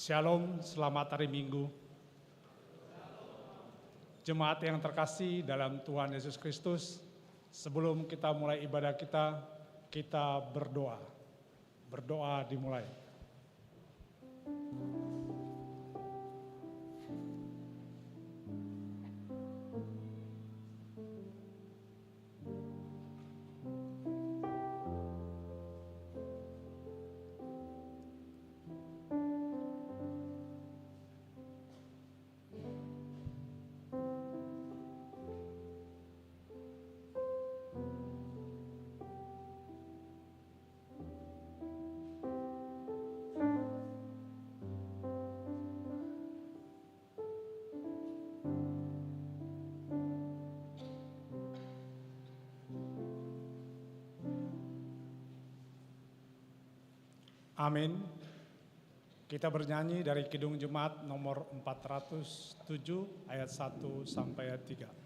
Shalom, selamat hari Minggu. Jemaat yang terkasih dalam Tuhan Yesus Kristus, sebelum kita mulai ibadah kita berdoa. Berdoa dimulai. Amin. Kita bernyanyi dari Kidung Jemaat nomor 407 ayat 1 sampai ayat 3.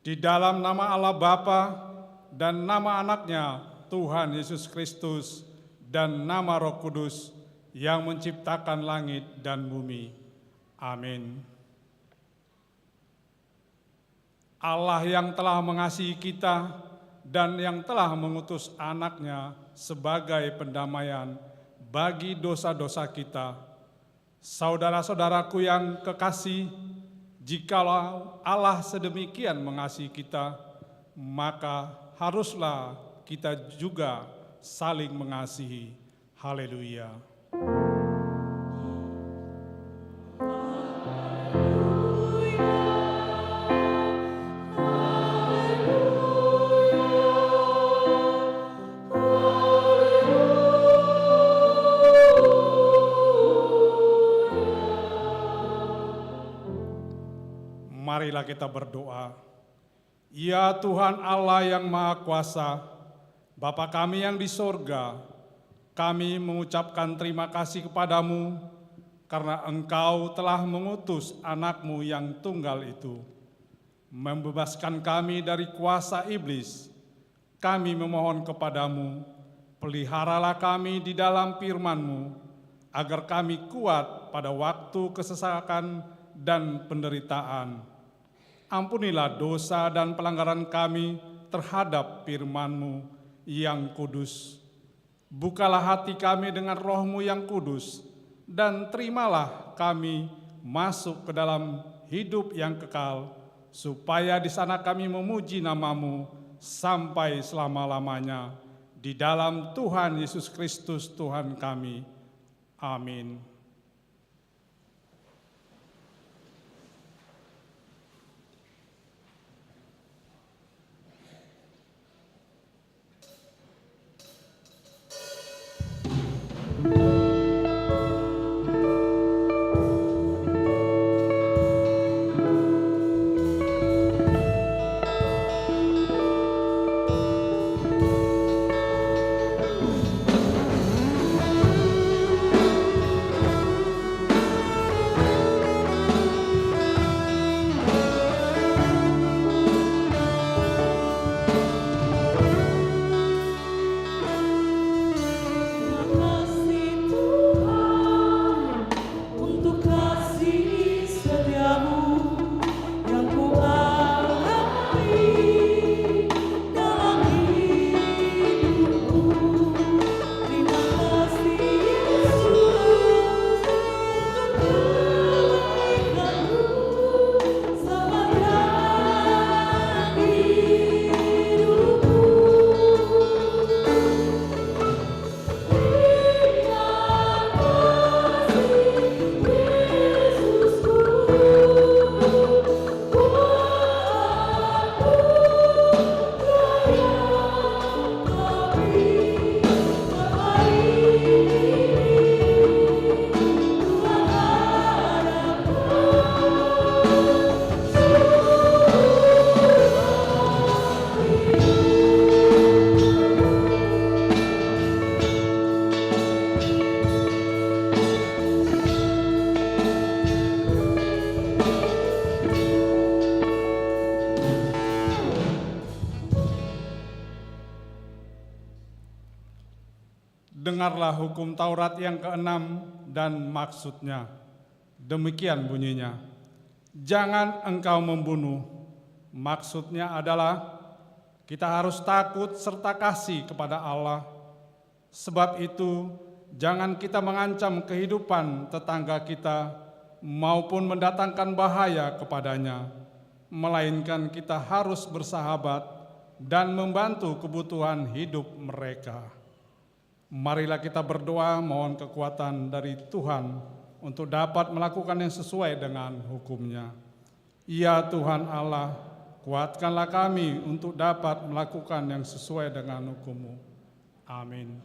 Di dalam nama Allah Bapa dan nama anaknya Tuhan Yesus Kristus dan nama Roh Kudus yang menciptakan langit dan bumi. Amin. Allah yang telah mengasihi kita dan yang telah mengutus anaknya sebagai pendamaian bagi dosa-dosa kita. Saudara-saudaraku yang kekasih, jikalau Allah sedemikian mengasihi kita, maka haruslah kita juga saling mengasihi. Haleluya. Marilah kita berdoa. Ya Tuhan Allah yang Maha Kuasa, Bapa kami yang di sorga, kami mengucapkan terima kasih kepadamu karena Engkau telah mengutus anak-Mu yang tunggal itu, membebaskan kami dari kuasa iblis. Kami memohon kepadamu, peliharalah kami di dalam firman-Mu, agar kami kuat pada waktu kesesakan dan penderitaan. Ampunilah dosa dan pelanggaran kami terhadap firman-Mu yang kudus. Bukalah hati kami dengan Roh-Mu yang kudus, dan terimalah kami masuk ke dalam hidup yang kekal, supaya di sana kami memuji nama-Mu sampai selama-lamanya. Di dalam Tuhan Yesus Kristus Tuhan kami. Amin. Dengarlah hukum Taurat yang keenam dan maksudnya. Demikian bunyinya. Jangan engkau membunuh. Maksudnya adalah kita harus takut serta kasih kepada Allah. Sebab itu, jangan kita mengancam kehidupan tetangga kita maupun mendatangkan bahaya kepadanya, melainkan kita harus bersahabat dan membantu kebutuhan hidup mereka. Marilah kita berdoa mohon kekuatan dari Tuhan untuk dapat melakukan yang sesuai dengan hukum-Nya. Ya Tuhan Allah, kuatkanlah kami untuk dapat melakukan yang sesuai dengan hukum-Mu. Amin.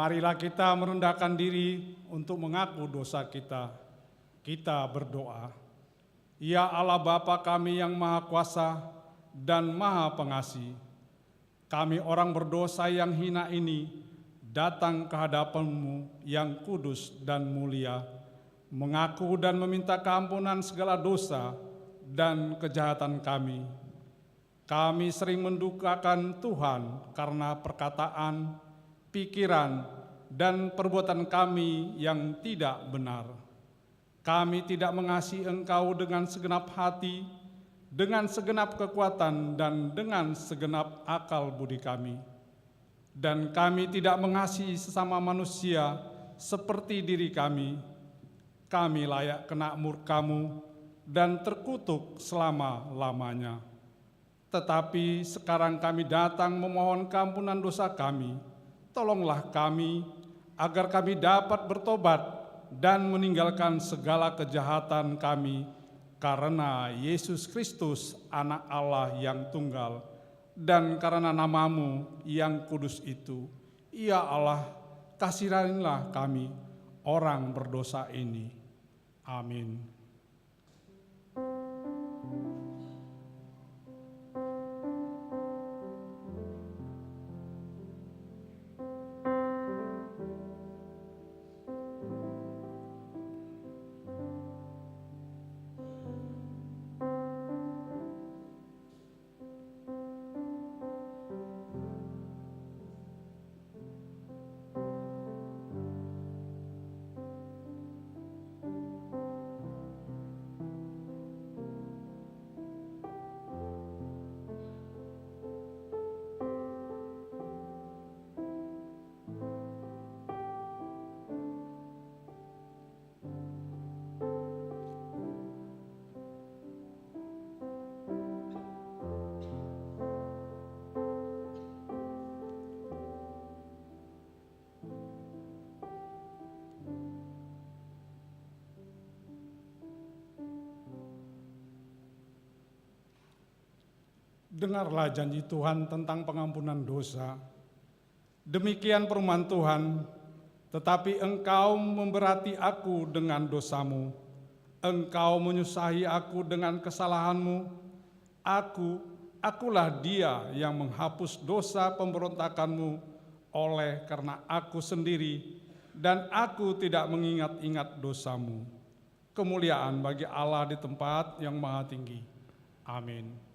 Marilah kita merendahkan diri untuk mengaku dosa kita. Kita berdoa. Ya Allah Bapa kami yang Maha Kuasa dan Maha Pengasih, kami orang berdosa yang hina ini datang ke hadapan-Mu yang kudus dan mulia, mengaku dan meminta keampunan segala dosa dan kejahatan kami. Kami sering mendukakan Tuhan karena perkataan, pikiran, dan perbuatan kami yang tidak benar. Kami tidak mengasihi Engkau dengan segenap hati, dengan segenap kekuatan, dan dengan segenap akal budi kami. Dan kami tidak mengasihi sesama manusia seperti diri kami. Kami layak kena murka-Mu dan terkutuk selama-lamanya. Tetapi sekarang kami datang memohon keampunan dosa kami. Tolonglah kami agar kami dapat bertobat dan meninggalkan segala kejahatan kami karena Yesus Kristus anak Allah yang tunggal dan karena nama-Mu yang kudus itu. Ya Allah, kasihanilah kami orang berdosa ini. Amin. Dengarlah janji Tuhan tentang pengampunan dosa. Demikian firman Tuhan, tetapi engkau memberati aku dengan dosamu, engkau menyusahi aku dengan kesalahanmu. Akulah dia yang menghapus dosa pemberontakanmu oleh karena aku sendiri, dan aku tidak mengingat-ingat dosamu. Kemuliaan bagi Allah di tempat yang maha tinggi. Amin.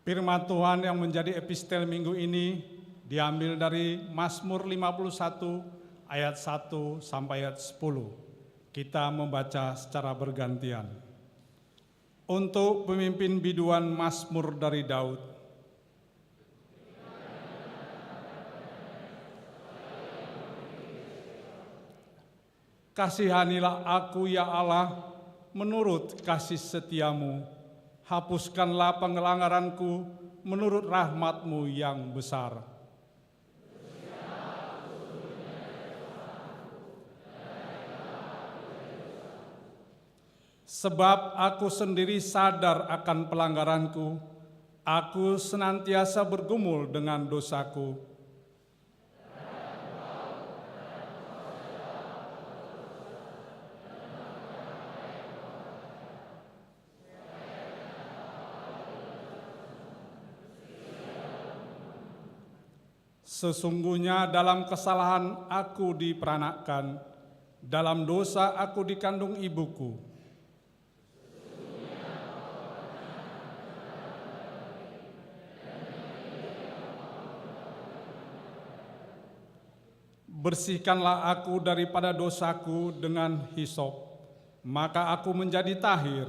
Firman Tuhan yang menjadi epistel minggu ini diambil dari Mazmur 51 ayat 1 sampai ayat 10. Kita membaca secara bergantian. Untuk pemimpin biduan Mazmur dari Daud. Kasihanilah aku ya Allah, menurut kasih setiamu. Hapuskanlah pelanggaranku menurut rahmat-Mu yang besar. Sebab aku sendiri sadar akan pelanggaranku, aku senantiasa bergumul dengan dosaku. Sesungguhnya dalam kesalahan aku diperanakkan, dalam dosa aku dikandung ibuku. Bersihkanlah aku daripada dosaku dengan hisop, maka aku menjadi tahir.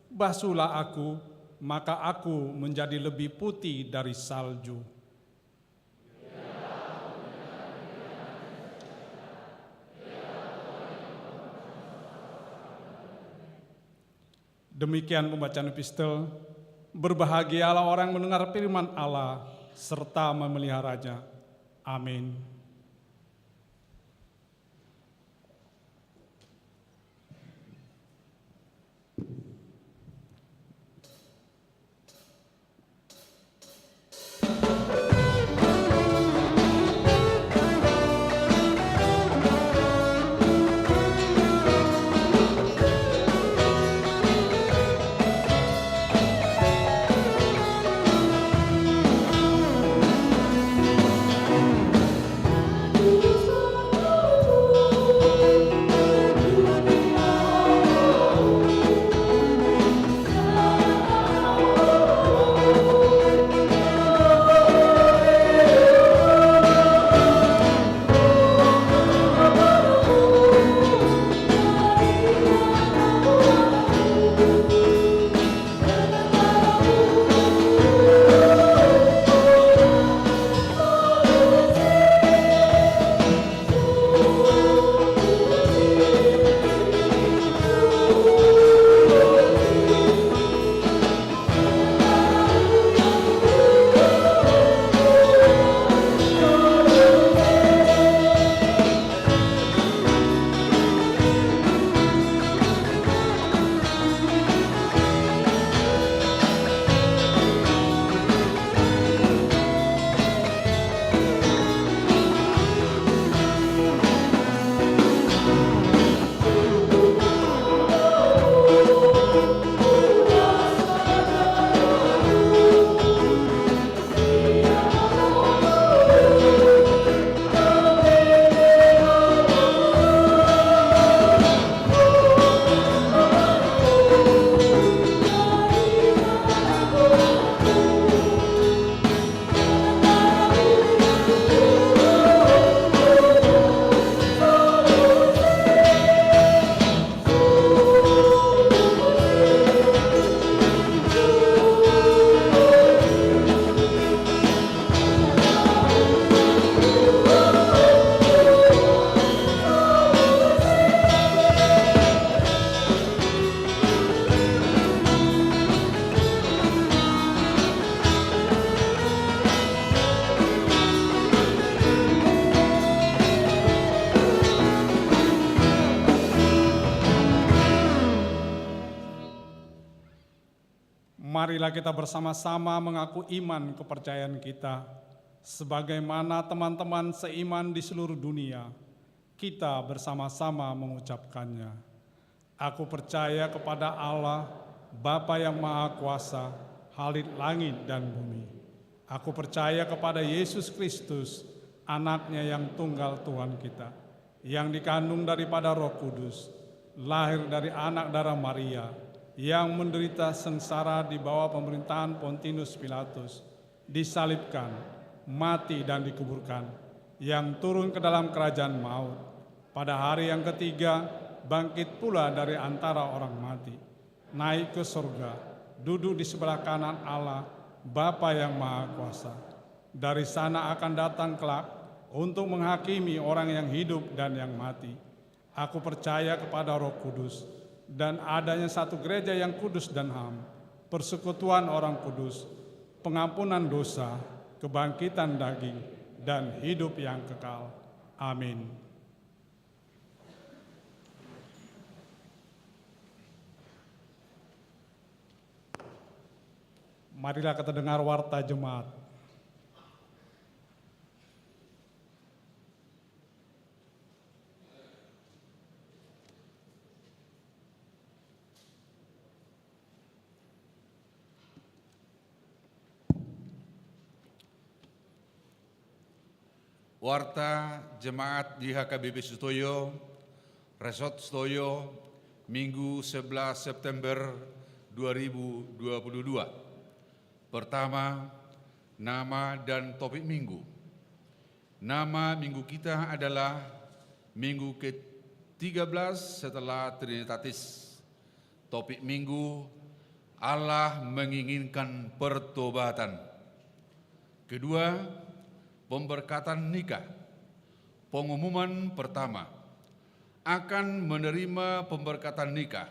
Basuhlah aku, maka aku menjadi lebih putih dari salju. Demikian pembacaan epistel. Berbahagialah orang mendengar firman Allah serta memeliharanya. Amin. Marilah kita bersama-sama mengaku iman kepercayaan kita. Sebagaimana teman-teman seiman di seluruh dunia, kita bersama-sama mengucapkannya. Aku percaya kepada Allah, Bapa yang Maha Kuasa, Khalid langit dan bumi. Aku percaya kepada Yesus Kristus, anaknya yang tunggal Tuhan kita, yang dikandung daripada Roh Kudus, lahir dari anak darah Maria, yang menderita sengsara di bawah pemerintahan Pontius Pilatus, disalibkan, mati dan dikuburkan, yang turun ke dalam kerajaan maut. Pada hari yang ketiga, bangkit pula dari antara orang mati, naik ke surga, duduk di sebelah kanan Allah, Bapa yang Maha Kuasa. Dari sana akan datang kelak untuk menghakimi orang yang hidup dan yang mati. Aku percaya kepada Roh Kudus, dan adanya satu gereja yang kudus dan ham, persekutuan orang kudus, pengampunan dosa, kebangkitan daging, dan hidup yang kekal. Amin. Marilah kita dengar warta jemaat. Warta Jemaat di HKBP Sutoyo, Resort Sutoyo, Minggu 11 September 2022. Pertama, nama dan topik minggu. Nama minggu kita adalah Minggu ke-13 setelah Trinitatis. Topik minggu, Allah menginginkan pertobatan. Kedua, pemberkatan nikah. Pengumuman pertama, akan menerima pemberkatan nikah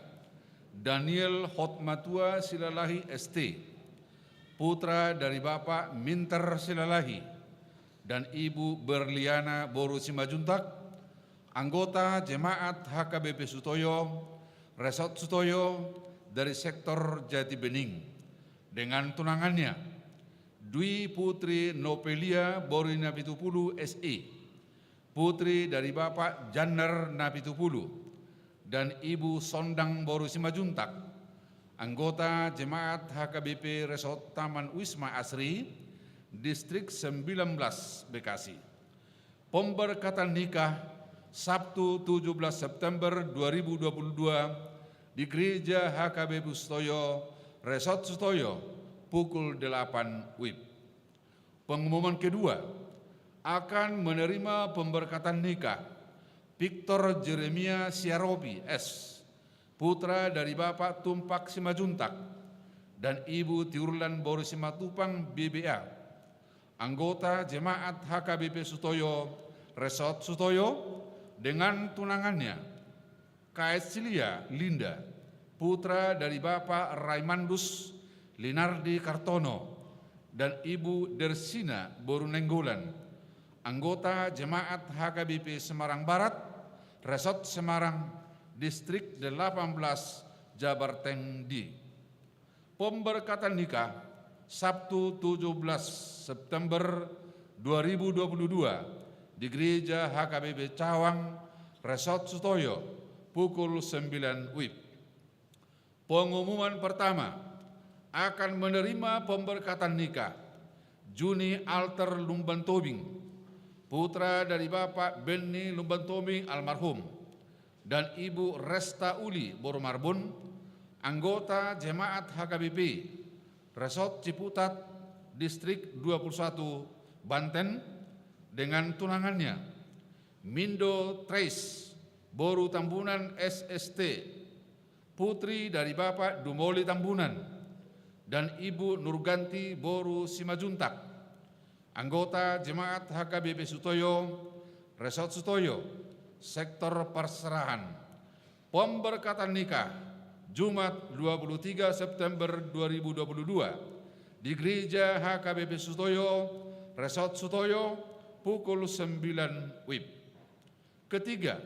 Daniel Hotmatua Silalahi ST, putra dari Bapak Minter Silalahi dan Ibu Berliana Boru Simajuntak, anggota Jemaat HKBP Sutoyo, Resort Sutoyo dari sektor Jati Bening, dengan tunangannya Dwi Putri Nopelia Bori Napitupulu SE, putri dari Bapak Janner Napitupulu, dan Ibu Sondang Boru Simajuntak, anggota Jemaat HKBP Resort Taman Wisma Asri, Distrik 19 Bekasi. Pemberkatan nikah Sabtu 17 September 2022 di Gereja HKBP Sutoyo, Resort Sutoyo, pukul 8 WIB. Pengumuman kedua, akan menerima pemberkatan nikah Victor Jeremia Siarobi S, putra dari Bapak Tumpak Simajuntak dan Ibu Tiurlan Boru Simatupang BBA, anggota Jemaat HKBP Sutoyo, Resort Sutoyo, dengan tunangannya Kaesilia Linda, putra dari Bapak Raimandus Linardi Kartono dan Ibu Dersina Borunenggolan, anggota Jemaat HKBP Semarang Barat, Resort Semarang, Distrik 18 Jabarteng D. Pemberkatan nikah Sabtu 17 September 2022 di Gereja HKBP Cawang, Resort Sutoyo, pukul 9 WIB. Pengumuman pertama, akan menerima pemberkatan nikah Juni Alter Lumbantobing, putra dari Bapak Benny Lumbantobing almarhum, dan Ibu Resta Uli Boromarbun, anggota Jemaat HKBP Resort Ciputat, Distrik 21 Banten, dengan tunangannya Mindo Trace Boru Tambunan SST, putri dari Bapak Dumoli Tambunan, dan Ibu Nurganti Boru Simajuntak, anggota Jemaat HKBP Sutoyo, Resort Sutoyo, Sektor Perserahan. Pemberkatan nikah Jumat 23 September 2022 di Gereja HKBP Sutoyo, Resort Sutoyo, pukul 9 WIB. Ketiga,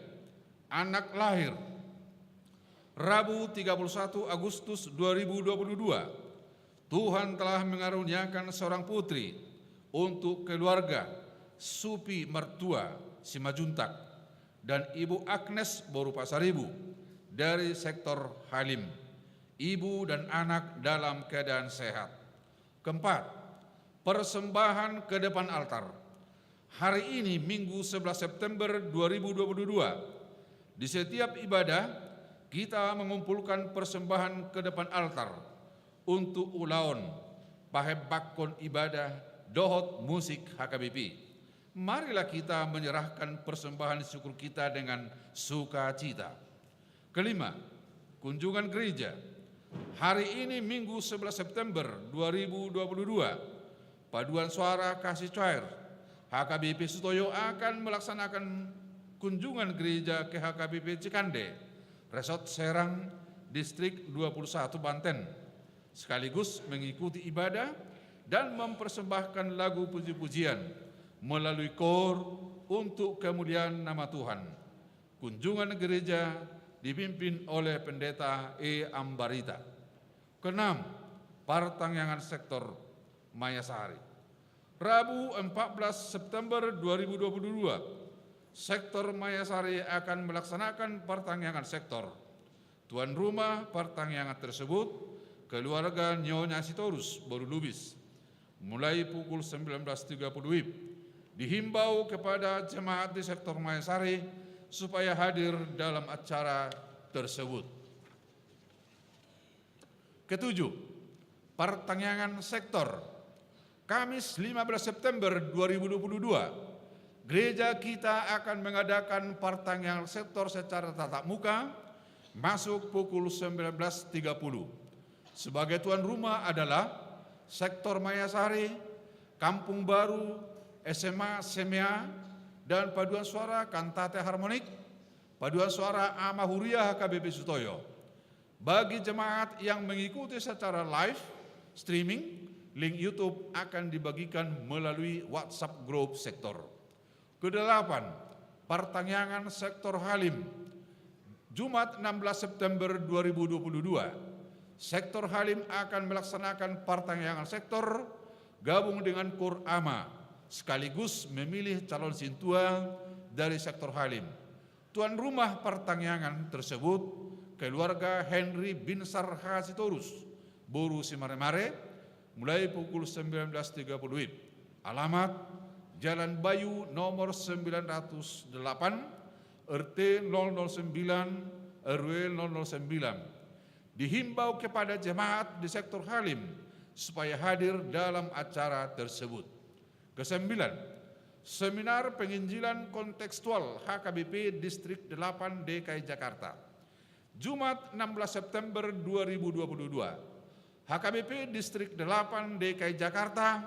anak lahir Rabu 31 Agustus 2022. Tuhan telah mengaruniakan seorang putri untuk keluarga Supi Mertua Simajuntak dan Ibu Agnes Boru Pasaribu dari sektor Halim. Ibu dan anak dalam keadaan sehat. Keempat, persembahan ke depan altar. Hari ini Minggu 11 September 2022, di setiap ibadah kita mengumpulkan persembahan ke depan altar untuk ulaon, pahebakon ibadah, dohot musik HKBP. Marilah kita menyerahkan persembahan syukur kita dengan sukacita. Kelima, kunjungan gereja. Hari ini Minggu 11 September 2022, Paduan Suara Kasih Cair HKBP Sutoyo akan melaksanakan kunjungan gereja ke HKBP Cikande, Resort Serang, Distrik 21 Banten, sekaligus mengikuti ibadah dan mempersembahkan lagu puji-pujian melalui kor untuk kemuliaan nama Tuhan. Kunjungan gereja dipimpin oleh Pendeta E. Ambarita. Keenam, Pertangyangan Sektor Mayasari. Rabu 14 September 2022, Sektor Mayasari akan melaksanakan pertangyangan sektor. Tuan rumah pertangyangan tersebut, keluarga Nyonya Sitorus Boru Lubis, mulai pukul 19.30 WIB. Dihimbau kepada jemaat di Sektor Mayasari supaya hadir dalam acara tersebut. Ketujuh, pertangyangan sektor. Kamis 15 September 2022, gereja kita akan mengadakan pertangyangan sektor secara tatap muka masuk pukul 19.30. Sebagai tuan rumah adalah Sektor Mayasari, Kampung Baru, SMA Semea, dan Paduan Suara Kantate Harmonik, Paduan Suara Amahuriah HKBP Sutoyo. Bagi jemaat yang mengikuti secara live streaming, link YouTube akan dibagikan melalui WhatsApp Group Sektor. Kedelapan, pertangyangan Sektor Halim. Jumat 16 September 2022, Sektor Halim akan melaksanakan pertangyangan sektor gabung dengan Kur Ama, sekaligus memilih calon sintua dari Sektor Halim. Tuan rumah pertangyangan tersebut, keluarga Henry Binsar Hasitorus, Boru Simaremare, mulai pukul 19.30 WIB. Alamat Jalan Bayu nomor 908, RT 009, RW 009. Dihimbau kepada jemaat di Sektor Halim supaya hadir dalam acara tersebut. Kesembilan, seminar penginjilan kontekstual HKBP Distrik 8 DKI Jakarta. Jumat 16 September 2022, HKBP Distrik 8 DKI Jakarta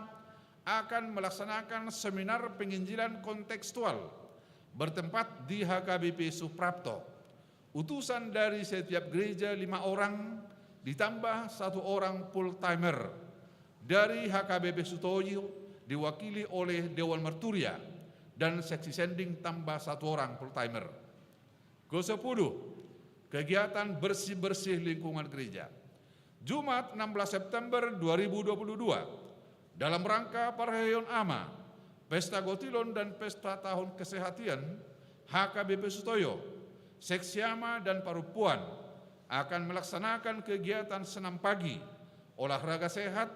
akan melaksanakan seminar penginjilan kontekstual bertempat di HKBP Suprapto. Utusan dari setiap gereja 5 orang ditambah 1 orang full timer. Dari HKBP Sutoyo diwakili oleh Dewan Merturia dan seksi sending tambah 1 orang full timer. Ke-10, kegiatan bersih-bersih lingkungan gereja. Jumat 16 September 2022, dalam rangka Parahyon Ama, Pesta Gotilon dan Pesta Tahun Kesehatan, HKBP Sutoyo, Seksiama dan Parupuan akan melaksanakan kegiatan senam pagi, olahraga sehat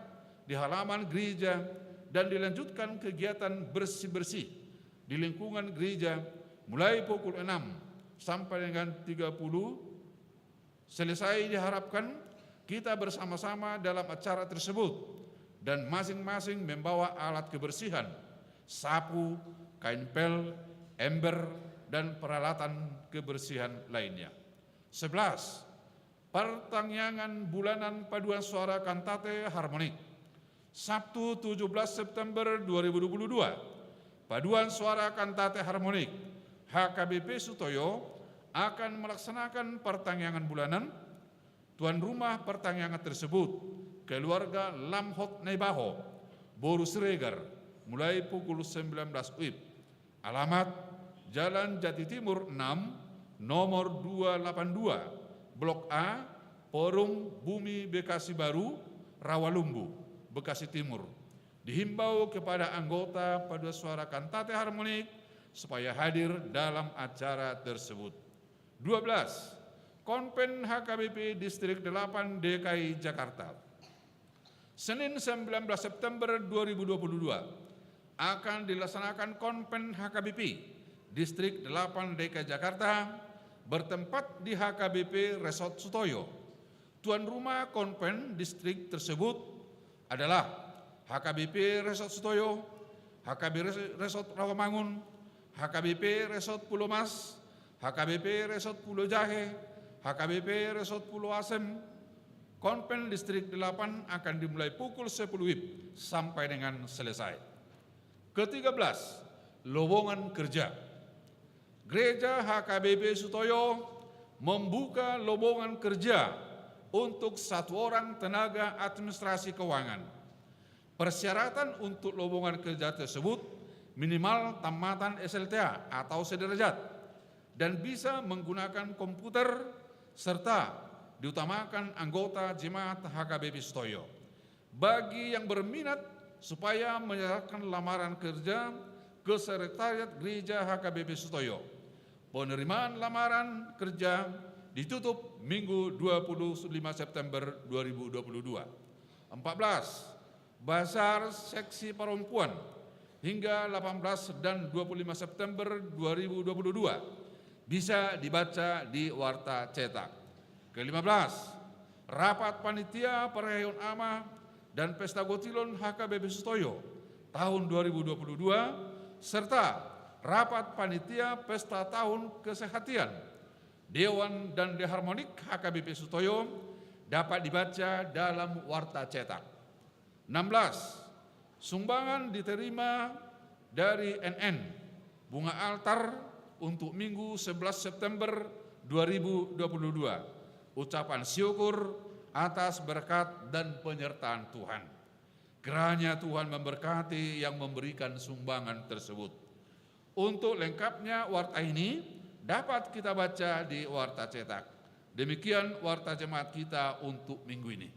di halaman gereja, dan dilanjutkan kegiatan bersih-bersih di lingkungan gereja mulai pukul 6 sampai dengan 30. Selesai diharapkan kita bersama-sama dalam acara tersebut dan masing-masing membawa alat kebersihan, sapu, kain pel, ember, dan peralatan kebersihan lainnya. 11. Pertangyangan bulanan Paduan Suara Kantate Harmonik. Sabtu 17 September 2022, Paduan Suara Kantate Harmonik HKBP Sutoyo akan melaksanakan pertangyangan bulanan. Tuan rumah pertangyangan tersebut, keluarga Lamhot Nebaho, Boru Siregar, mulai pukul 19 WIB. Alamat Jalan Jati Timur 6, nomor 282, Blok A, Porong Bumi Bekasi Baru, Rawalumbu, Bekasi Timur. Dihimbau kepada anggota Paduan Suara Kantate Harmonik supaya hadir dalam acara tersebut. 12. Konpen HKBP Distrik 8 DKI Jakarta. Senin 19 September 2022 akan dilaksanakan Konpen HKBP Distrik 8 DKI Jakarta bertempat di HKBP Resort Sutoyo. Tuan rumah konven distrik tersebut adalah HKBP Resort Sutoyo, HKBP Resort Rawamangun, HKBP Resort Pulau Mas, HKBP Resort Pulau Jahe, HKBP Resort Pulau Asem. Konven distrik 8 akan dimulai pukul 10 WIB sampai dengan selesai. Ke-13, lowongan kerja. Gereja HKBP Sutoyo membuka lowongan kerja untuk 1 orang tenaga administrasi keuangan. Persyaratan untuk lowongan kerja tersebut minimal tamatan SLTA atau sederajat dan bisa menggunakan komputer serta diutamakan anggota jemaat HKBP Sutoyo. Bagi yang berminat supaya menyerahkan lamaran kerja ke Sekretariat Gereja HKBP Sutoyo. Penerimaan lamaran kerja ditutup Minggu 25 September 2022. 14. Bazar Seksi Perempuan hingga 18 dan 25 September 2022 bisa dibaca di Warta Cetak. Ke-15, rapat panitia perayaan AMA dan Pesta Gotilon HKBP Sutoyo tahun 2022 serta rapat panitia Pesta Tahun Kesehatian Dewan dan Deharmonik HKBP Sutoyo dapat dibaca dalam Warta Cetak. 16, sumbangan diterima dari NN bunga altar untuk Minggu 11 September 2022. Ucapan syukur atas berkat dan penyertaan Tuhan. Kiranya Tuhan memberkati yang memberikan sumbangan tersebut. Untuk lengkapnya warta ini dapat kita baca di Warta Cetak. Demikian warta jemaat kita untuk minggu ini.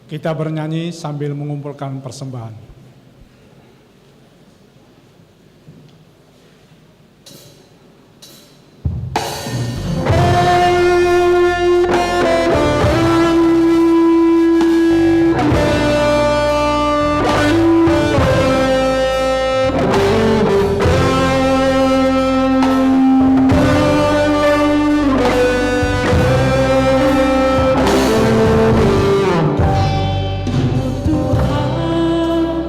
Kita bernyanyi sambil mengumpulkan persembahan. Tuhan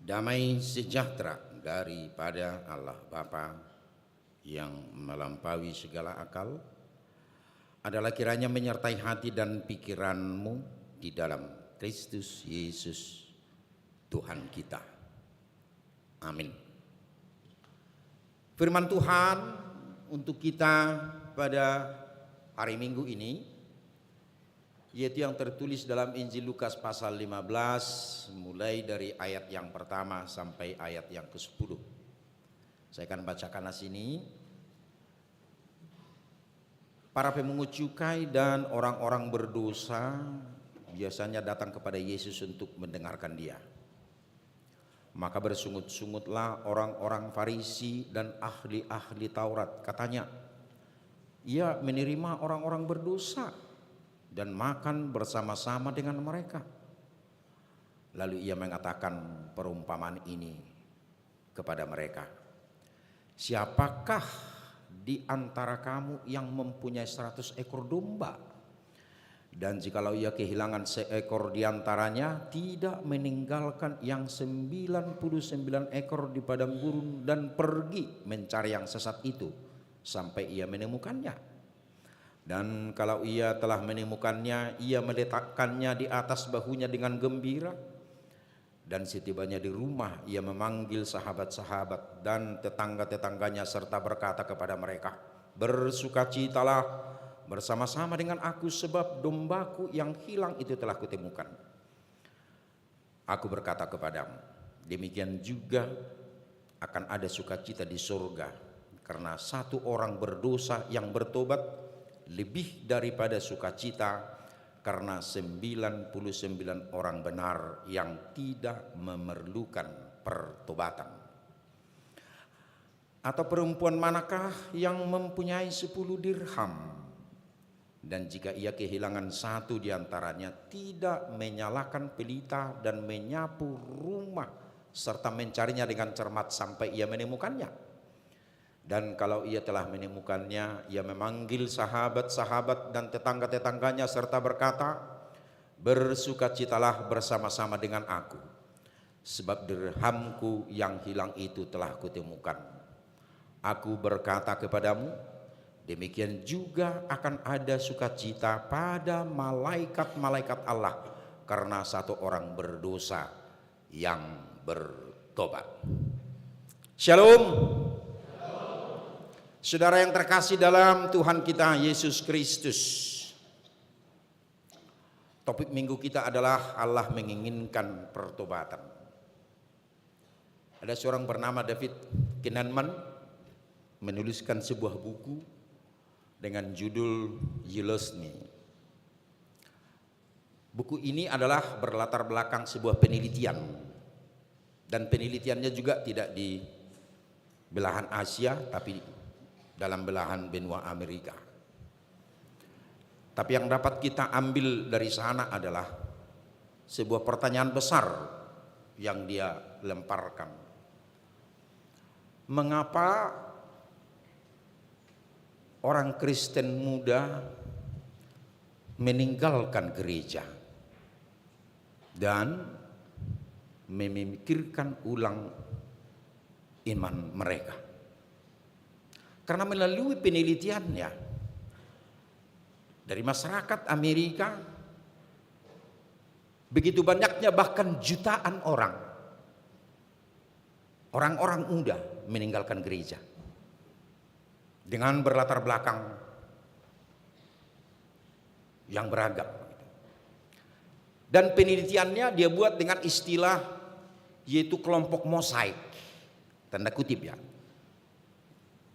Damai sejahtera daripada Allah Bapa yang melampaui segala akal adalah kiranya menyertai hati dan pikiranmu di dalam Kristus Yesus Tuhan kita. Amin. Firman Tuhan untuk kita pada hari Minggu ini, yaitu yang tertulis dalam Injil Lukas pasal 15, mulai dari ayat yang pertama sampai ayat yang ke-10. Saya akan bacakan di sini. Para pemungut cukai dan orang-orang berdosa biasanya datang kepada Yesus untuk mendengarkan Dia. Maka bersungut-sungutlah orang-orang Farisi dan ahli-ahli Taurat. Katanya, Ia menerima orang-orang berdosa dan makan bersama-sama dengan mereka. Lalu Ia mengatakan perumpamaan ini kepada mereka. Siapakah di antara kamu yang mempunyai 100 ekor domba, dan jikalau ia kehilangan seekor di antaranya, tidak meninggalkan yang 99 ekor di padang gurun dan pergi mencari yang sesat itu sampai ia menemukannya? Dan kalau ia telah menemukannya, ia meletakkannya di atas bahunya dengan gembira. Dan setibanya di rumah, ia memanggil sahabat-sahabat dan tetangga-tetangganya serta berkata kepada mereka, bersukacitalah bersama-sama dengan aku, sebab dombaku yang hilang itu telah kutemukan. Aku berkata kepadamu, demikian juga akan ada sukacita di surga karena satu orang berdosa yang bertobat, lebih daripada sukacita karena 99 orang benar yang tidak memerlukan pertobatan. Atau perempuan manakah yang mempunyai 10 dirham, dan jika ia kehilangan satu di antaranya, tidak menyalakan pelita dan menyapu rumah serta mencarinya dengan cermat sampai ia menemukannya? Dan kalau ia telah menemukannya, ia memanggil sahabat-sahabat dan tetangga-tetangganya serta berkata, bersukacitalah bersama-sama dengan aku, sebab dirhamku yang hilang itu telah kutemukan. Aku berkata kepadamu, demikian juga akan ada sukacita pada malaikat-malaikat Allah karena satu orang berdosa yang bertobat. Shalom. Saudara yang terkasih dalam Tuhan kita Yesus Kristus, topik minggu kita adalah Allah menginginkan pertobatan. Ada seorang bernama David Kinnaman menuliskan sebuah buku dengan judul Yelosny. Buku ini adalah berlatar belakang sebuah penelitian, dan penelitiannya juga tidak di belahan Asia tapi dalam belahan benua Amerika. Tapi yang dapat kita ambil dari sana adalah sebuah pertanyaan besar yang dia lemparkan. Mengapa orang Kristen muda meninggalkan gereja dan memikirkan ulang iman mereka? Karena melalui penelitiannya dari masyarakat Amerika, begitu banyaknya bahkan jutaan orang-orang muda meninggalkan gereja dengan berlatar belakang yang beragam. Dan penelitiannya dia buat dengan istilah yaitu kelompok mosaik, tanda kutip ya.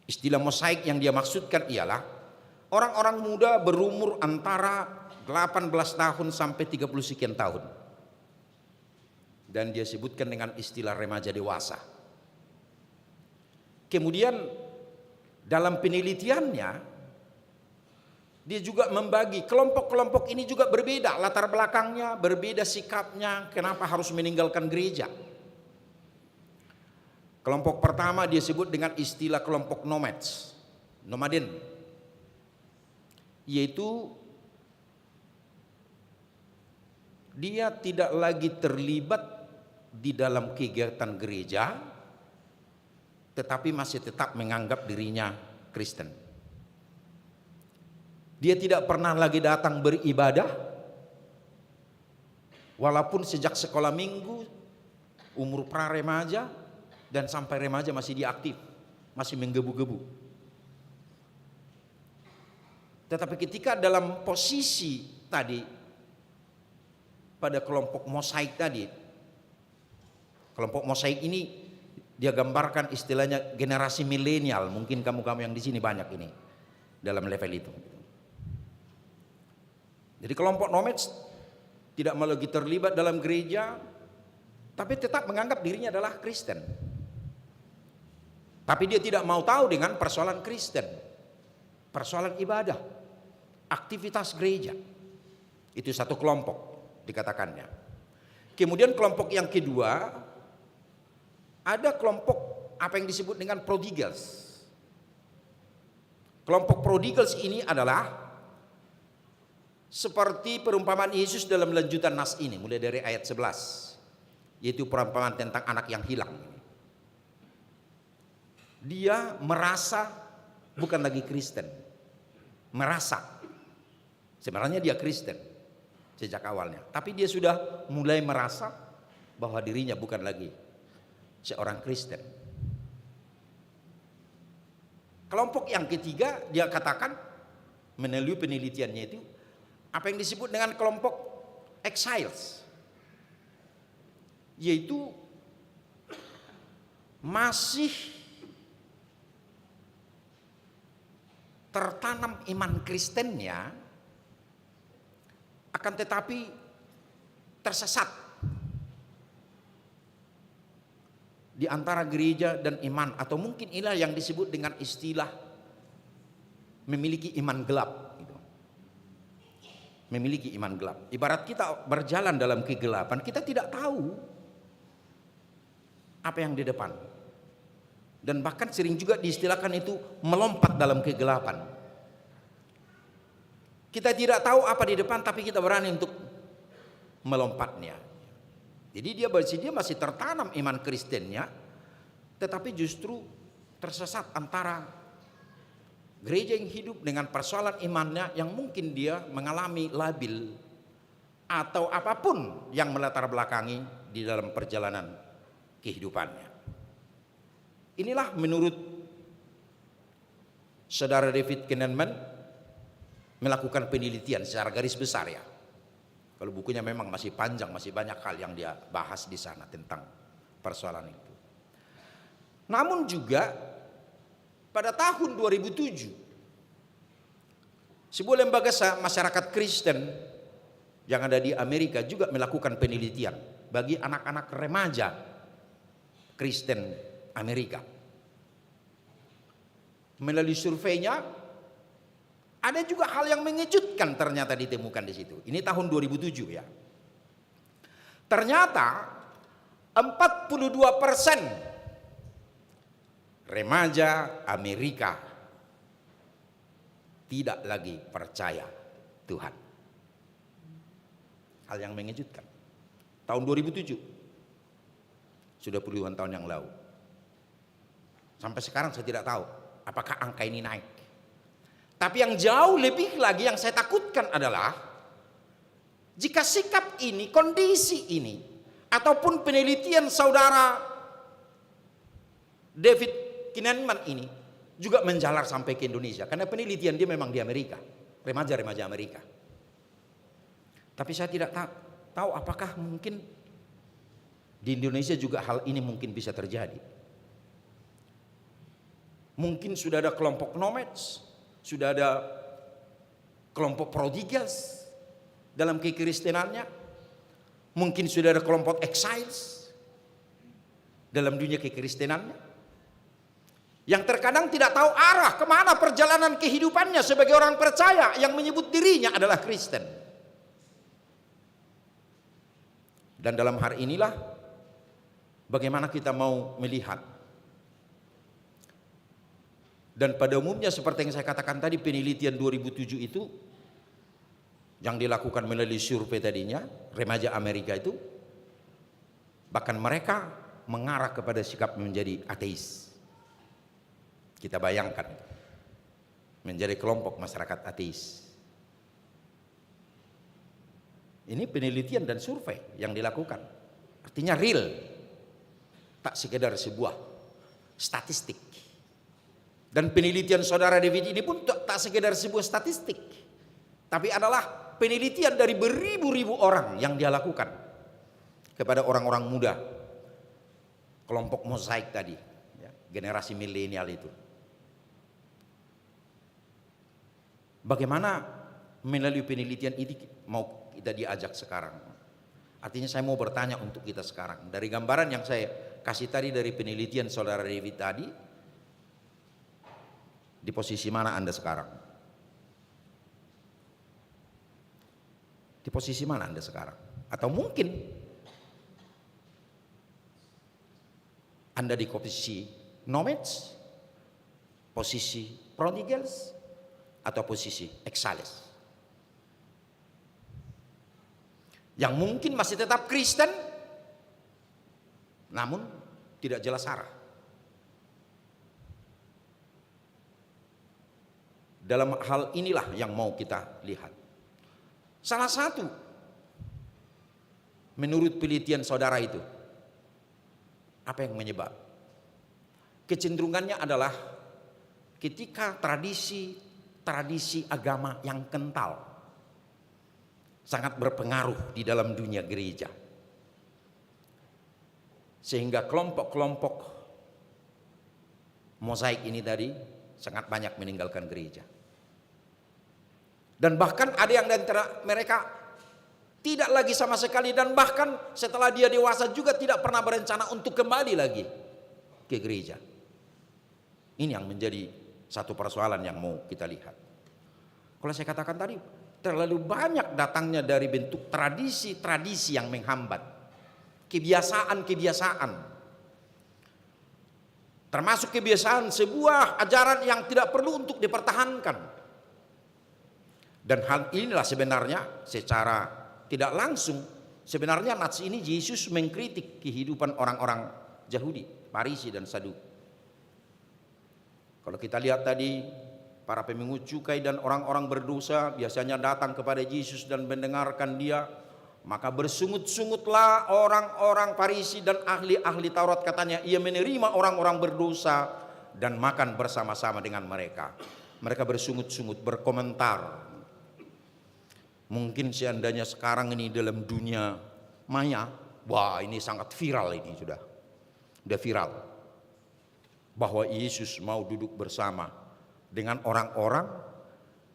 Istilah mosaik yang dia maksudkan ialah orang-orang muda berumur antara 18 tahun sampai 30 sekian tahun. Dan dia sebutkan dengan istilah remaja dewasa. Kemudian dalam penelitiannya dia juga membagi kelompok-kelompok ini juga berbeda latar belakangnya, berbeda sikapnya, kenapa harus meninggalkan gereja. Kelompok pertama dia sebut dengan istilah kelompok nomaden, yaitu dia tidak lagi terlibat di dalam kegiatan gereja, tetapi masih tetap menganggap dirinya Kristen. Dia tidak pernah lagi datang beribadah, walaupun sejak sekolah minggu, umur pra-remaja, dan sampai remaja masih dia aktif, masih menggebu-gebu. Tetapi ketika dalam posisi tadi, pada kelompok mosaik tadi, kelompok mosaik ini dia gambarkan istilahnya generasi milenial. Mungkin kamu-kamu yang di sini banyak ini dalam level itu. Jadi kelompok nomads tidak mau lagi terlibat dalam gereja, tapi tetap menganggap dirinya adalah Kristen. Tapi dia tidak mau tahu dengan persoalan Kristen, persoalan ibadah, aktivitas gereja. Itu satu kelompok dikatakannya. Kemudian kelompok yang kedua, ada kelompok apa yang disebut dengan prodigals. Kelompok prodigals ini adalah seperti perumpamaan Yesus dalam lanjutan nas ini, mulai dari ayat 11, yaitu perumpamaan tentang anak yang hilang. Dia merasa bukan lagi Kristen, merasa sebenarnya dia Kristen sejak awalnya, tapi dia sudah mulai merasa bahwa dirinya bukan lagi seorang Kristen. Kelompok yang ketiga, dia katakan melalui penelitiannya itu apa yang disebut dengan kelompok exiles, yaitu masih tertanam iman Kristennya, akan tetapi tersesat di antara gereja dan iman, atau mungkin inilah yang disebut dengan istilah memiliki iman gelap. Memiliki iman gelap. Ibarat kita berjalan dalam kegelapan, kita tidak tahu apa yang di depan. Dan bahkan sering juga diistilahkan itu melompat dalam kegelapan. Kita tidak tahu apa di depan, tapi kita berani untuk melompatnya. Jadi dia masih tertanam iman Kristennya, tetapi justru tersesat antara gereja yang hidup dengan persoalan imannya yang mungkin dia mengalami labil atau apapun yang melatar belakangi di dalam perjalanan kehidupannya. Inilah menurut saudara David Kinnaman melakukan penelitian secara garis besar ya. Kalau bukunya memang masih panjang, masih banyak hal yang dia bahas di sana tentang persoalan itu. Namun juga pada tahun 2007, sebuah lembaga masyarakat Kristen yang ada di Amerika juga melakukan penelitian bagi anak-anak remaja Kristen Amerika. Melalui surveinya, ada juga hal yang mengejutkan ternyata ditemukan di situ. Ini tahun 2007 ya. Ternyata 42% remaja Amerika tidak lagi percaya Tuhan. Hal yang mengejutkan. Tahun 2007, sudah puluhan tahun yang lalu. Sampai sekarang saya tidak tahu apakah angka ini naik. Tapi yang jauh lebih lagi yang saya takutkan adalah jika sikap ini, kondisi ini, ataupun penelitian saudara David Kinnaman ini juga menjalar sampai ke Indonesia, karena penelitian dia memang di Amerika, remaja-remaja Amerika. Tapi saya tidak tahu apakah mungkin di Indonesia juga hal ini mungkin bisa terjadi. Mungkin sudah ada kelompok nomads, sudah ada kelompok prodigals dalam kekristenannya, mungkin sudah ada kelompok exiles dalam dunia kekristenannya, yang terkadang tidak tahu arah kemana perjalanan kehidupannya sebagai orang percaya yang menyebut dirinya adalah Kristen. Dan dalam hari inilah bagaimana kita mau melihat. Dan pada umumnya seperti yang saya katakan tadi, penelitian 2007 itu yang dilakukan melalui survei tadinya, remaja Amerika itu, Bahkan mereka mengarah kepada sikap menjadi ateis. Kita bayangkan menjadi kelompok masyarakat ateis. Ini penelitian dan survei yang dilakukan. Artinya real, tak sekedar sebuah statistik. Dan penelitian saudara David ini pun tak sekedar sebuah statistik, tapi adalah penelitian dari beribu-ribu orang yang dia lakukan kepada orang-orang muda, kelompok mozaik tadi, ya, generasi milenial itu. Bagaimana melalui penelitian ini mau kita diajak sekarang? Artinya saya mau bertanya untuk kita sekarang, dari gambaran yang saya kasih tadi dari penelitian saudara David tadi, di posisi mana Anda sekarang? Di posisi mana Anda sekarang? Atau mungkin Anda di posisi nomads, posisi prodigals, atau posisi exiles, yang mungkin masih tetap Kristen namun tidak jelas arah. Dalam hal inilah yang mau kita lihat. Salah satu menurut penelitian saudara itu, apa yang menyebab? Kecenderungannya adalah ketika tradisi agama yang kental sangat berpengaruh di dalam dunia gereja, sehingga kelompok-kelompok mozaik ini tadi sangat banyak meninggalkan gereja. Dan bahkan ada yang di antara mereka tidak lagi sama sekali, dan bahkan setelah dia dewasa juga tidak pernah berencana untuk kembali lagi ke gereja. Ini yang menjadi satu persoalan yang mau kita lihat. Kalau saya katakan tadi, terlalu banyak datangnya dari bentuk tradisi-tradisi yang menghambat, kebiasaan-kebiasaan, termasuk kebiasaan sebuah ajaran yang tidak perlu untuk dipertahankan. Dan hal inilah sebenarnya secara tidak langsung, sebenarnya nats ini Yesus mengkritik kehidupan orang-orang Yahudi, Farisi dan Saduki. Kalau kita lihat tadi, para pemungut cukai dan orang-orang berdosa biasanya datang kepada Yesus dan mendengarkan dia. Maka bersungut-sungutlah orang-orang Farisi dan ahli-ahli Taurat, katanya ia menerima orang-orang berdosa dan makan bersama-sama dengan mereka. Mereka bersungut-sungut, berkomentar. Mungkin seandainya sekarang ini dalam dunia maya, wah ini sangat viral, ini sudah viral, bahwa Yesus mau duduk bersama dengan orang-orang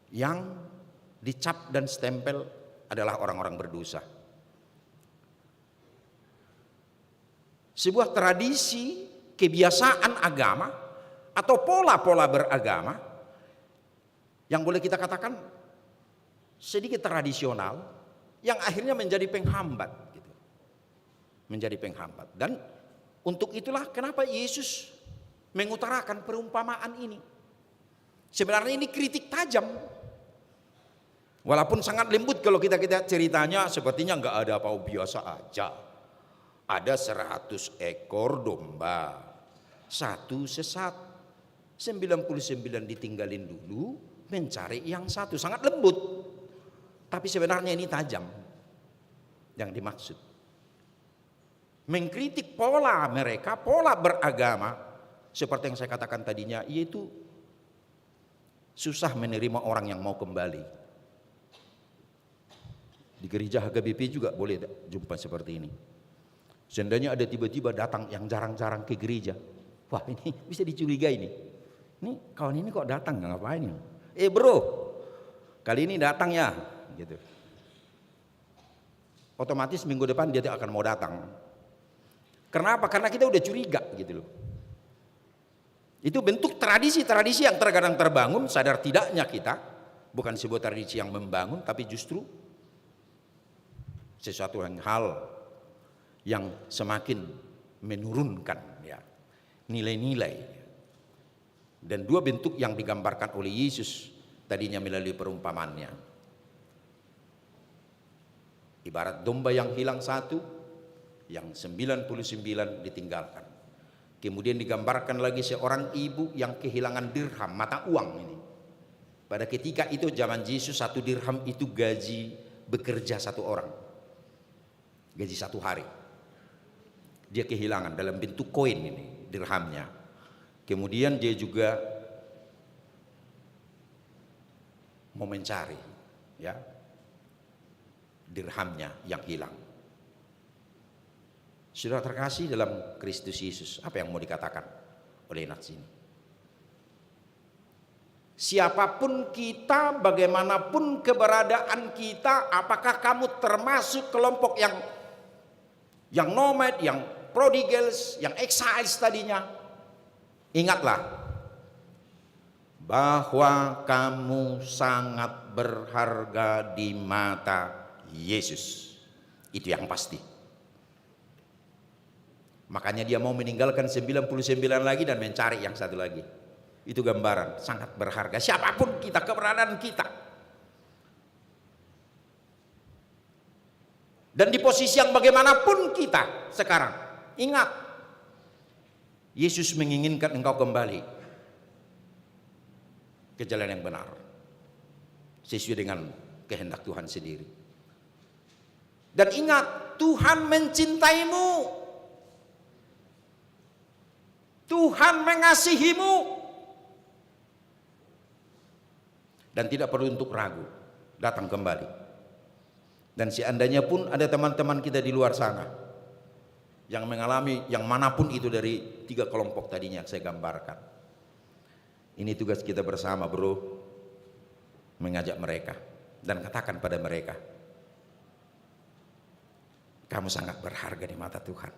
yang dicap dan stempel adalah orang-orang berdosa. Sebuah tradisi, kebiasaan agama atau pola-pola beragama yang boleh kita katakan sedikit tradisional, yang akhirnya menjadi penghambat gitu. Menjadi penghambat. Dan untuk itulah kenapa Yesus mengutarakan perumpamaan ini. Sebenarnya ini kritik tajam. Walaupun sangat lembut kalau kita ceritanya, sepertinya enggak ada apa, biasa aja. Ada 100 ekor domba, satu sesat, 99 ditinggalin dulu, mencari yang satu. Sangat lembut. Tapi sebenarnya ini tajam yang dimaksud. Mengkritik pola mereka, pola beragama, seperti yang saya katakan tadinya, yaitu susah menerima orang yang mau kembali. Di gereja HKBP juga boleh jumpa seperti ini. Seandainya ada tiba-tiba datang yang jarang-jarang ke gereja, wah ini bisa dicurigai nih. Ini kawan ini kok datang, ngapain ini? Bro, kali ini datang ya, gitu. Otomatis minggu depan dia tidak akan mau datang. Kenapa? Karena kita udah curiga gitu loh. Itu bentuk tradisi-tradisi yang terkadang terbangun sadar tidaknya kita, bukan sebuah tradisi yang membangun, tapi justru sesuatu hal yang semakin menurunkan ya nilai-nilai. Dan dua bentuk yang digambarkan oleh Yesus tadinya melalui perumpamannya. Ibarat domba yang hilang satu, yang 99 ditinggalkan. Kemudian digambarkan lagi seorang ibu yang kehilangan dirham, mata uang ini. Pada ketika itu zaman Yesus 1 dirham itu gaji bekerja 1 orang, gaji 1 hari. Dia kehilangan dalam bentuk koin ini dirhamnya. Kemudian dia juga mau mencari ya dirhamnya yang hilang. Sudah terkasih dalam Kristus Yesus, apa yang mau dikatakan oleh nats ini? Siapapun kita, bagaimanapun keberadaan kita, apakah kamu termasuk kelompok yang nomad, yang prodigals, yang exiles tadinya? Ingatlah bahwa kamu sangat berharga di mata Yesus. Itu yang pasti. Makanya dia mau meninggalkan 99 lagi dan mencari yang satu lagi. Itu gambaran sangat berharga. Siapapun kita, keberadaan kita. Dan di posisi yang bagaimanapun kita sekarang, ingat, Yesus menginginkan engkau kembali ke jalan yang benar, sesuai dengan kehendak Tuhan sendiri. Dan ingat, Tuhan mencintaimu, Tuhan mengasihimu, dan tidak perlu untuk ragu, datang kembali. Dan seandainya pun ada teman-teman kita di luar sana yang mengalami yang manapun itu dari 3 kelompok tadinya saya gambarkan, ini tugas kita bersama, bro, mengajak mereka dan katakan pada mereka, kamu sangat berharga di mata Tuhan.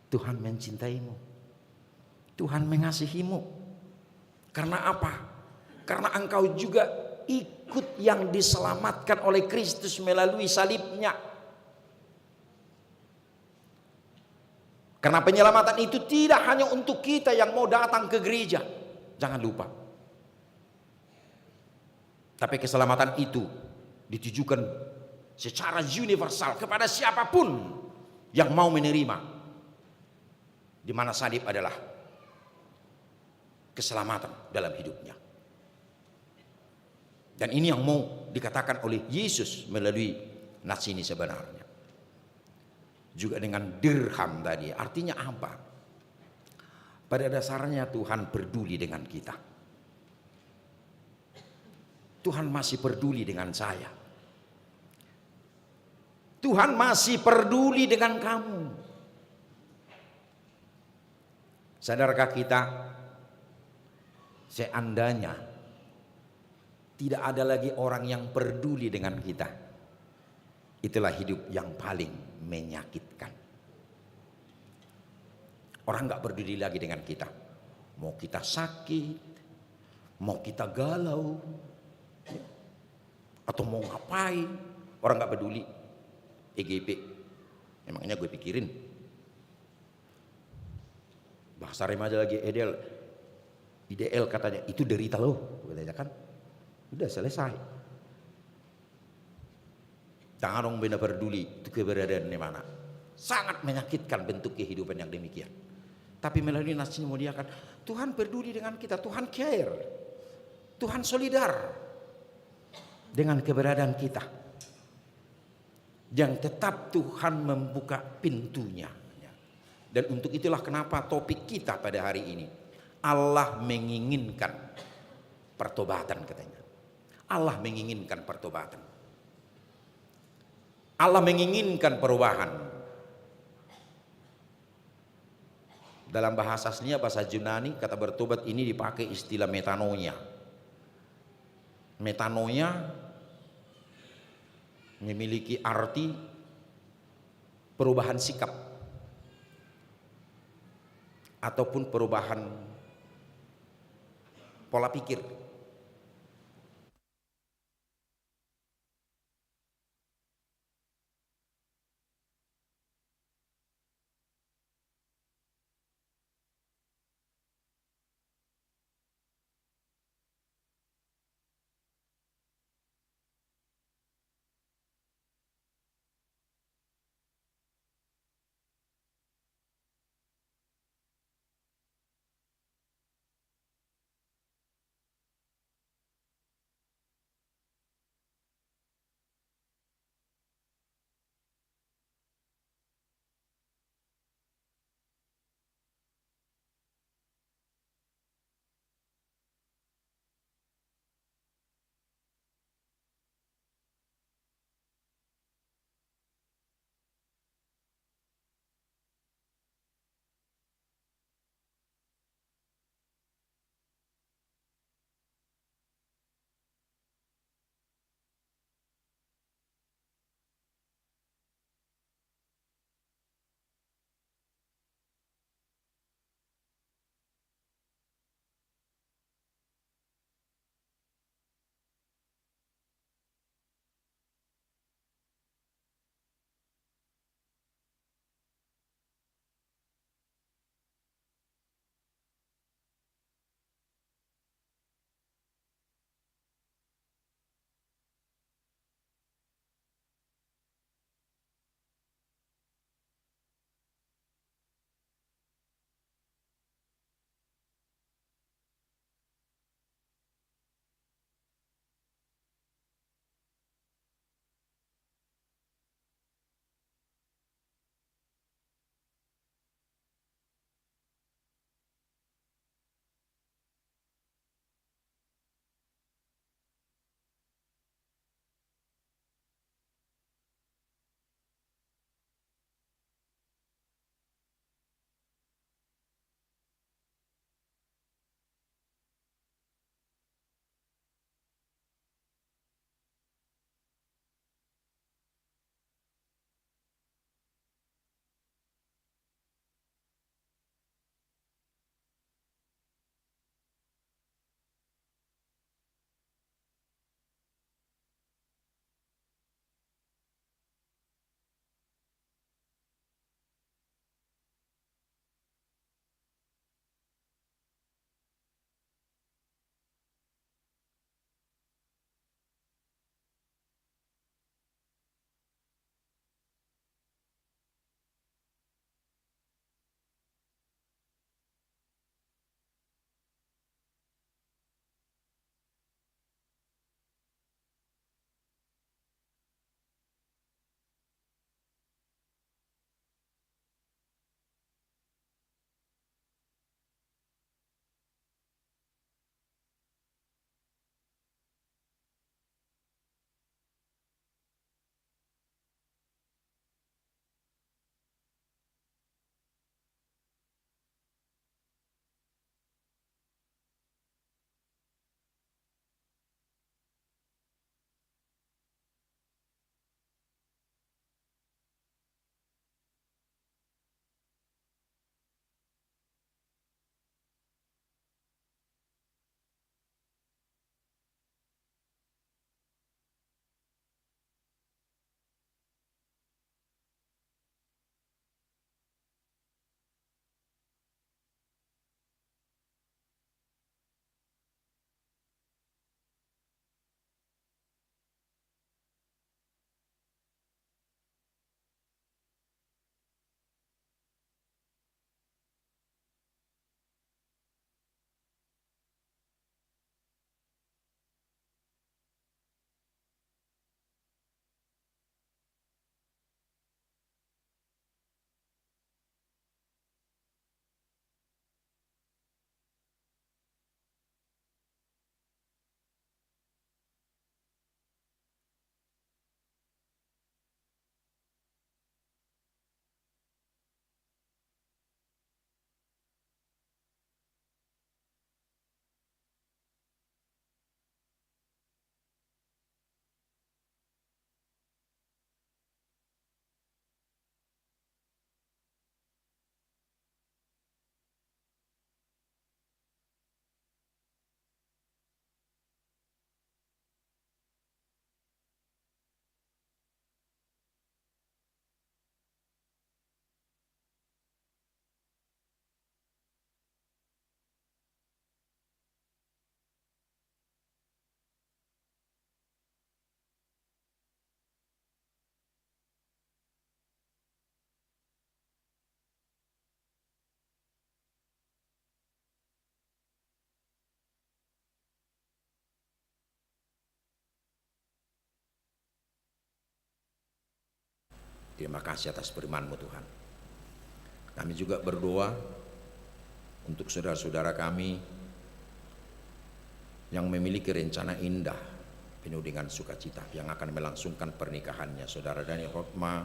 Tuhan mencintaimu, Tuhan mengasihimu. Karena apa? Karena engkau juga ikut yang diselamatkan oleh Kristus melalui salibnya. Karena penyelamatan itu tidak hanya untuk kita yang mau datang ke gereja, jangan lupa. Tapi keselamatan itu ditujukan secara universal kepada siapapun yang mau menerima, di mana salib adalah keselamatan dalam hidupnya. Dan ini yang mau dikatakan oleh Yesus melalui nats ini sebenarnya. Juga dengan dirham tadi, artinya apa? Pada dasarnya Tuhan peduli dengan kita. Tuhan masih peduli dengan saya. Tuhan masih peduli dengan kamu. Sadarkah kita, seandainya tidak ada lagi orang yang peduli dengan kita, itulah hidup yang paling menyakitkan. Orang gak peduli lagi dengan kita. Mau kita sakit, mau kita galau, atau mau ngapain, orang gak peduli. EGP, emangnya gue pikirin. Bahasa remaja lagi, IDL katanya, itu derita loh, katanya kan. Udah selesai. Jangan dong benar peduli itu keberadaan di mana. Sangat menyakitkan bentuk kehidupan yang demikian. Tapi melalui nats ini mau diakan, Tuhan peduli dengan kita, Tuhan care, Tuhan solidar dengan keberadaan kita. Yang tetap Tuhan membuka pintunya. Dan untuk itulah kenapa topik kita pada hari ini, Allah menginginkan pertobatan katanya. Allah menginginkan pertobatan. Allah menginginkan perubahan. Dalam bahasa aslinya, bahasa Yunani, kata bertobat ini dipakai istilah metanoia. Metanoia memiliki arti perubahan sikap ataupun perubahan pola pikir. Terima kasih atas firman-Mu Tuhan. Kami juga berdoa untuk saudara-saudara kami yang memiliki rencana indah penuh dengan sukacita yang akan melangsungkan pernikahannya. Saudara Daniel Hotma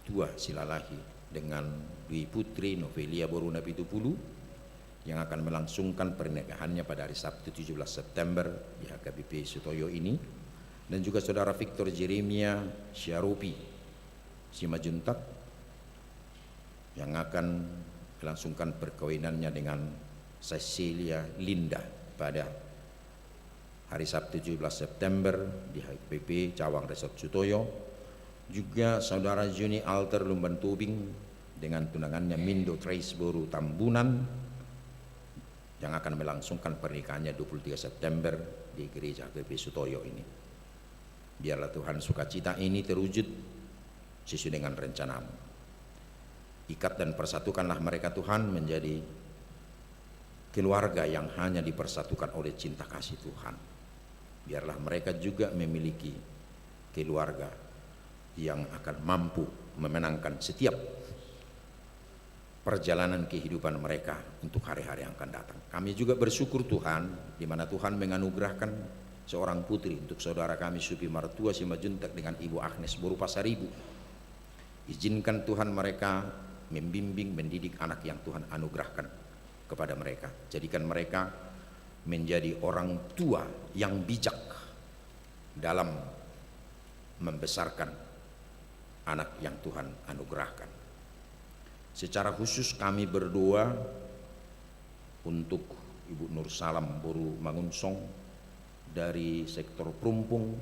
Tua Silalahi dengan Dwi Putri Novelia Boruna Pitupulu yang akan melangsungkan pernikahannya pada hari Sabtu 17 September di HKBP Sutoyo ini, dan juga saudara Victor Jeremia Syarupi Simajuntak yang akan melangsungkan perkawinannya dengan Cecilia Linda pada hari Sabtu 17 September di HKBP Cawang Resort Sutoyo. Juga saudara Juni Alter Lumban Tubing dengan tunangannya Mindo Trace Boru Tambunan yang akan melangsungkan pernikahannya 23 September di gereja HKBP Sutoyo ini. Biarlah Tuhan sukacita ini terwujud sesuai dengan rencana-Mu. Ikat dan persatukanlah mereka Tuhan menjadi keluarga yang hanya dipersatukan oleh cinta kasih Tuhan. Biarlah mereka juga memiliki keluarga yang akan mampu memenangkan setiap perjalanan kehidupan mereka untuk hari-hari yang akan datang. Kami juga bersyukur Tuhan, di mana Tuhan menganugerahkan seorang putri untuk saudara kami Supi Martua Simajuntak dengan Ibu Agnes Boru Pasaribu. Izinkan Tuhan mereka membimbing, mendidik anak yang Tuhan anugerahkan kepada mereka. Jadikan mereka menjadi orang tua yang bijak dalam membesarkan anak yang Tuhan anugerahkan. Secara khusus kami berdoa untuk Ibu Nur Salam Boru Mangunsong dari sektor Perumpung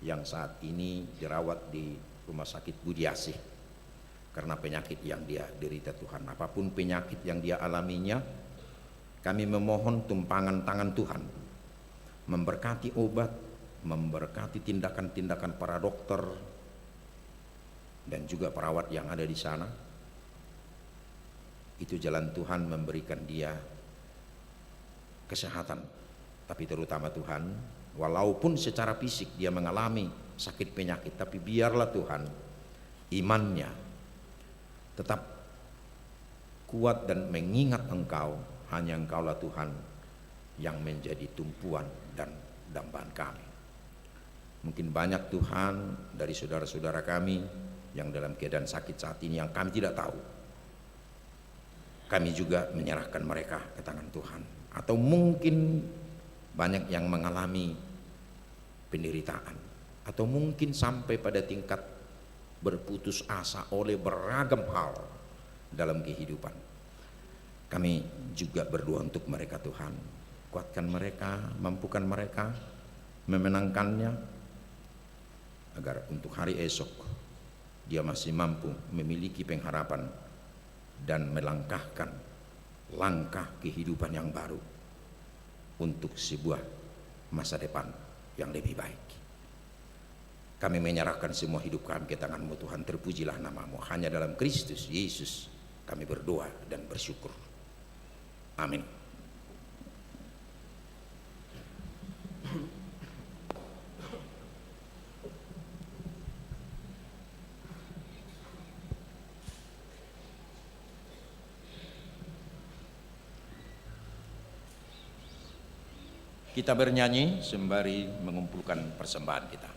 yang saat ini dirawat di Rumah Sakit Budi Asih karena penyakit yang dia derita Tuhan. Apapun penyakit yang dia alaminya, kami memohon tumpangan tangan Tuhan memberkati obat, memberkati tindakan-tindakan para dokter dan juga perawat yang ada di sana. Itu jalan Tuhan memberikan dia kesehatan. Tapi terutama Tuhan, walaupun secara fisik dia mengalami sakit penyakit, tapi biarlah Tuhan imannya tetap kuat dan mengingat Engkau. Hanya Engkaulah Tuhan yang menjadi tumpuan dan dambaan kami. Mungkin banyak Tuhan dari saudara-saudara kami yang dalam keadaan sakit saat ini yang kami tidak tahu. Kami juga menyerahkan mereka ke tangan Tuhan. Atau mungkin banyak yang mengalami penderitaan, atau mungkin sampai pada tingkat berputus asa oleh beragam hal dalam kehidupan. Kami juga berdoa untuk mereka Tuhan. Kuatkan mereka, mampukan mereka, memenangkannya, agar untuk hari esok dia masih mampu memiliki pengharapan dan melangkahkan langkah kehidupan yang baru untuk sebuah masa depan yang lebih baik. Kami menyerahkan semua hidup kami ke tangan-Mu Tuhan. Terpujilah nama-Mu. Hanya dalam Kristus Yesus kami berdoa dan bersyukur. Amin. Kita bernyanyi sembari mengumpulkan persembahan kita.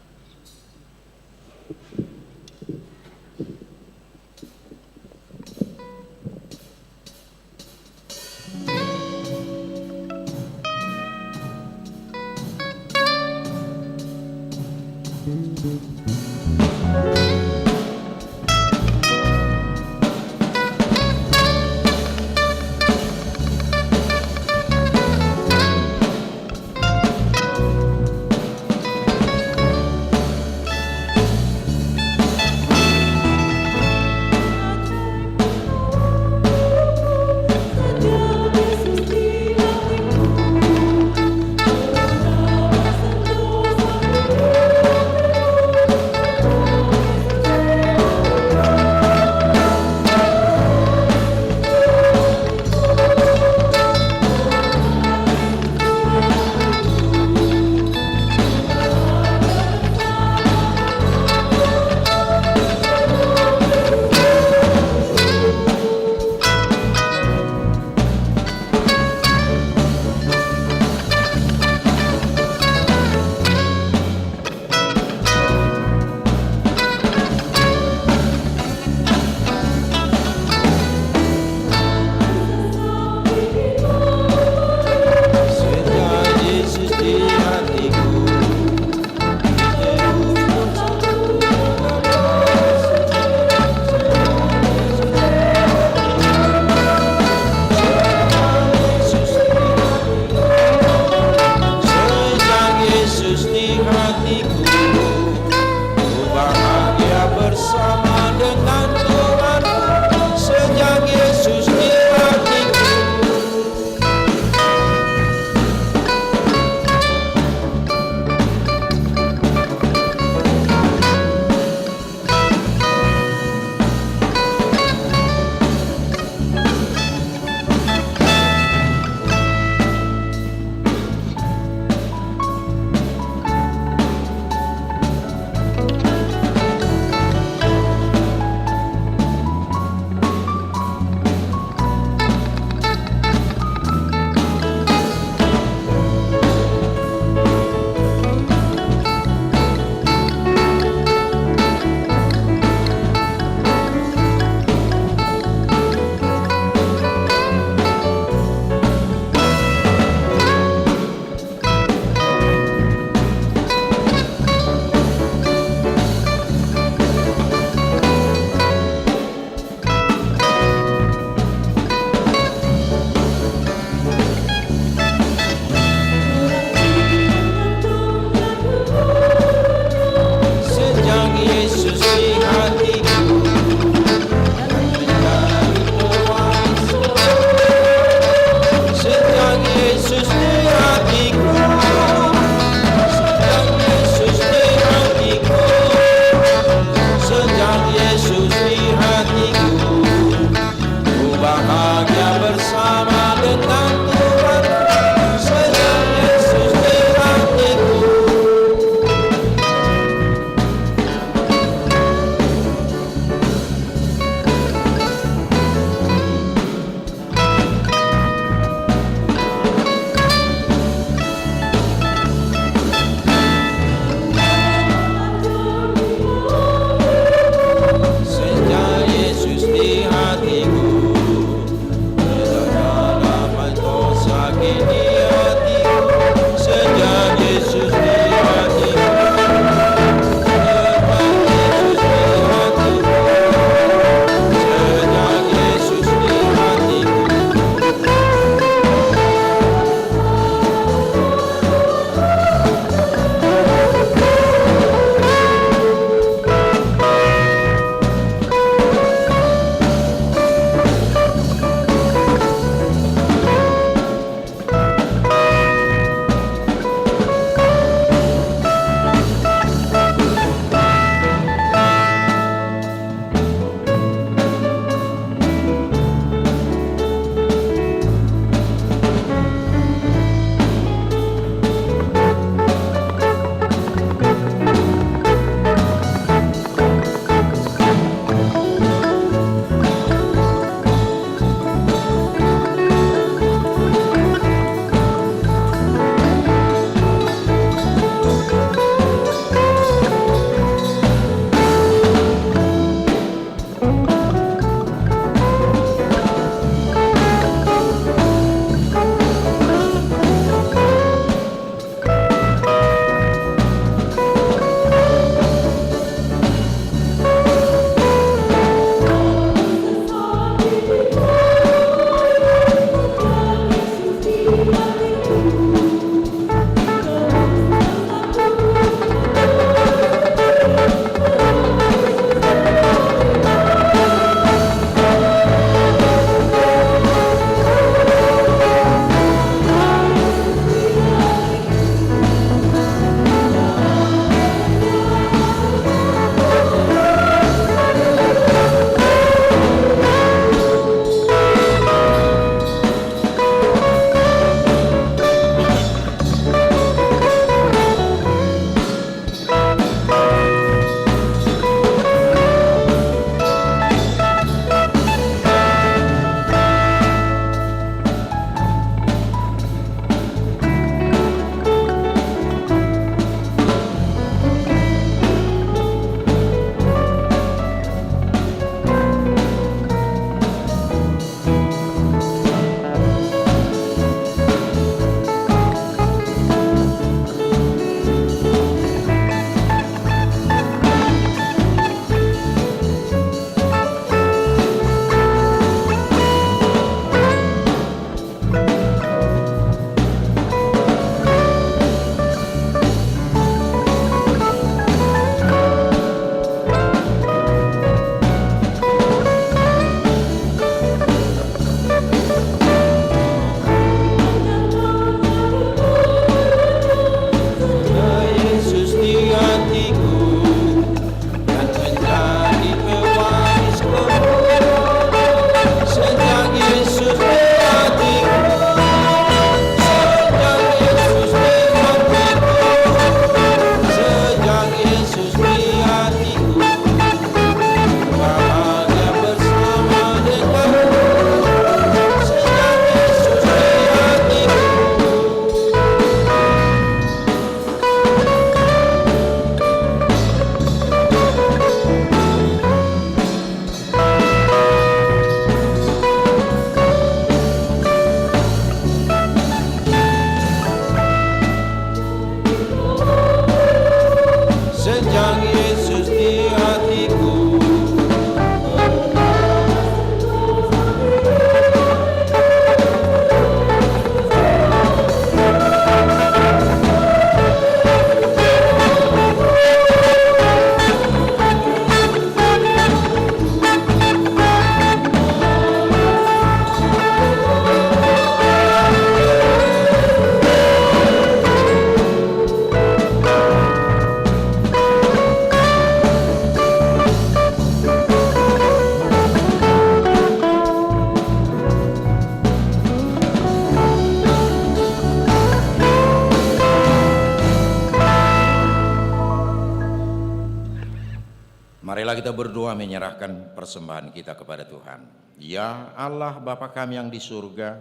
Marilah kita berdoa menyerahkan persembahan kita kepada Tuhan. Ya Allah Bapa kami yang di surga,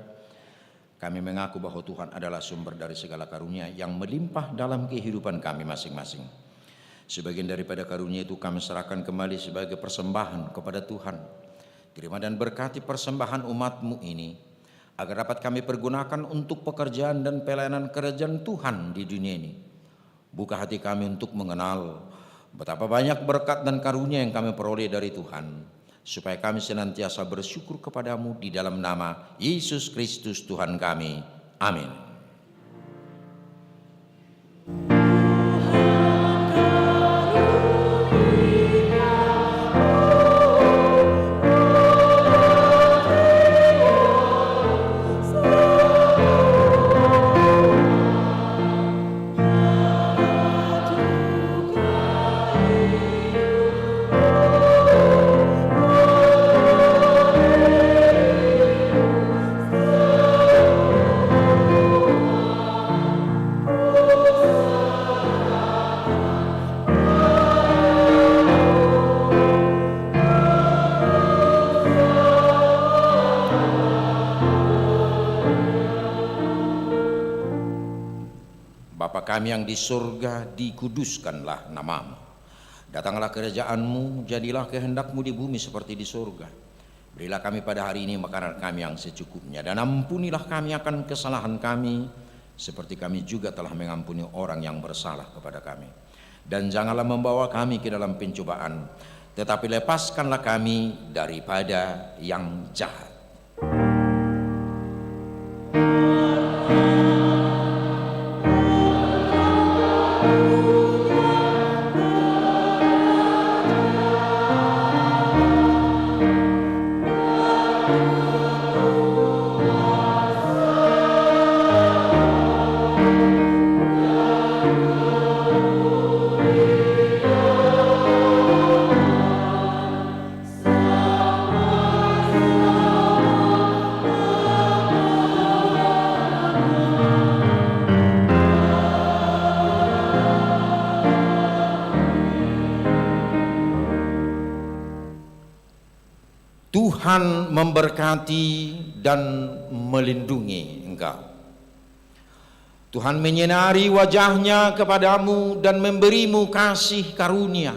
kami mengaku bahwa Tuhan adalah sumber dari segala karunia yang melimpah dalam kehidupan kami masing-masing. Sebagian daripada karunia itu kami serahkan kembali sebagai persembahan kepada Tuhan. Terima dan berkati persembahan umat-Mu ini, agar dapat kami pergunakan untuk pekerjaan dan pelayanan kerajaan Tuhan di dunia ini. Buka hati kami untuk mengenal betapa banyak berkat dan karunia yang kami peroleh dari Tuhan, supaya kami senantiasa bersyukur kepadamu di dalam nama Yesus Kristus Tuhan kami. Amin. Bapa kami yang di surga, dikuduskanlah namamu. Datanglah kerajaan-Mu, jadilah kehendak-Mu di bumi seperti di surga. Berilah kami pada hari ini makanan kami yang secukupnya, dan ampunilah kami akan kesalahan kami, seperti kami juga telah mengampuni orang yang bersalah kepada kami. Dan janganlah membawa kami ke dalam pencobaan, tetapi lepaskanlah kami daripada yang jahat. Tuhan memberkati dan melindungi engkau. Tuhan menyinari wajahnya kepadamu dan memberimu kasih karunia.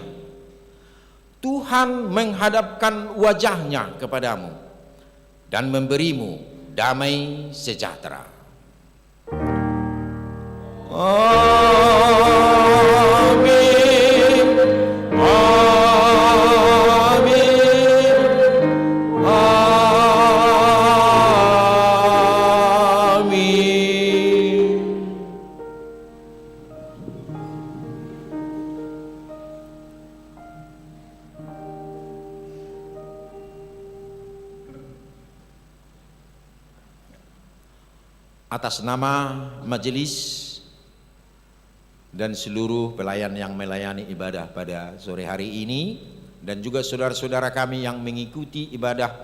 Tuhan menghadapkan wajahnya kepadamu dan memberimu damai sejahtera. Amin. Atas nama majelis dan seluruh pelayan yang melayani ibadah pada sore hari ini, dan juga saudara-saudara kami yang mengikuti ibadah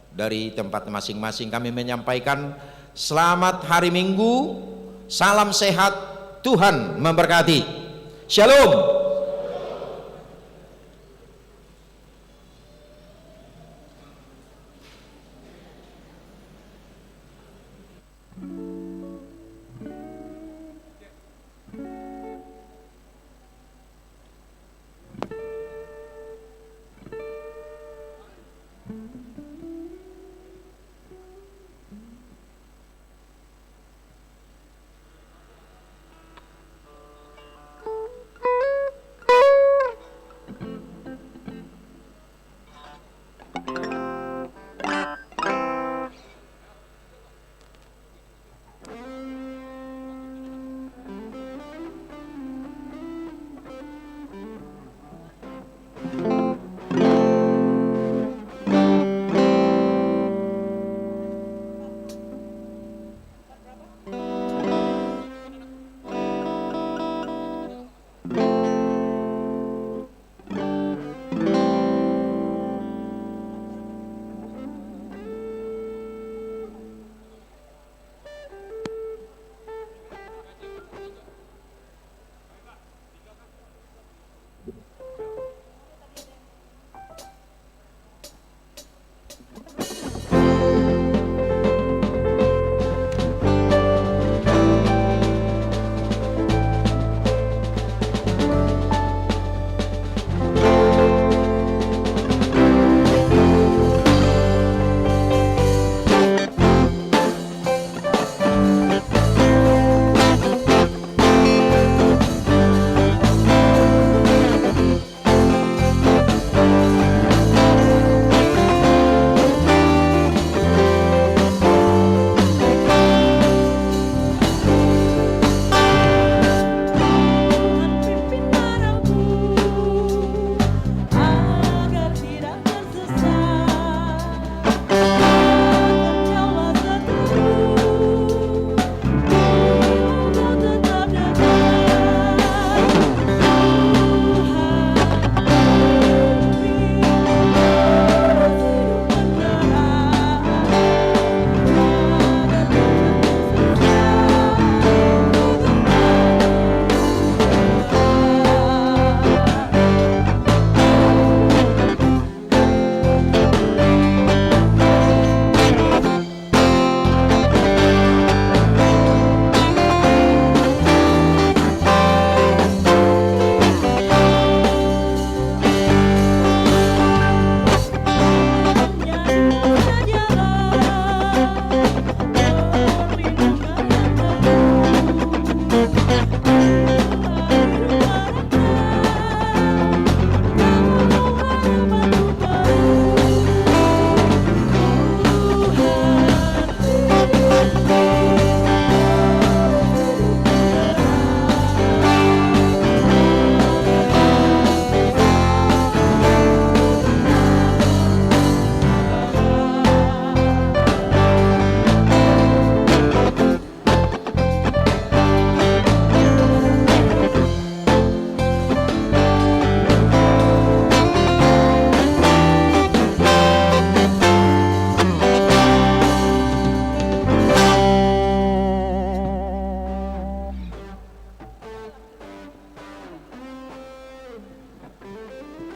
dari tempat masing-masing, kami menyampaikan selamat hari Minggu, salam sehat, Tuhan memberkati. Shalom.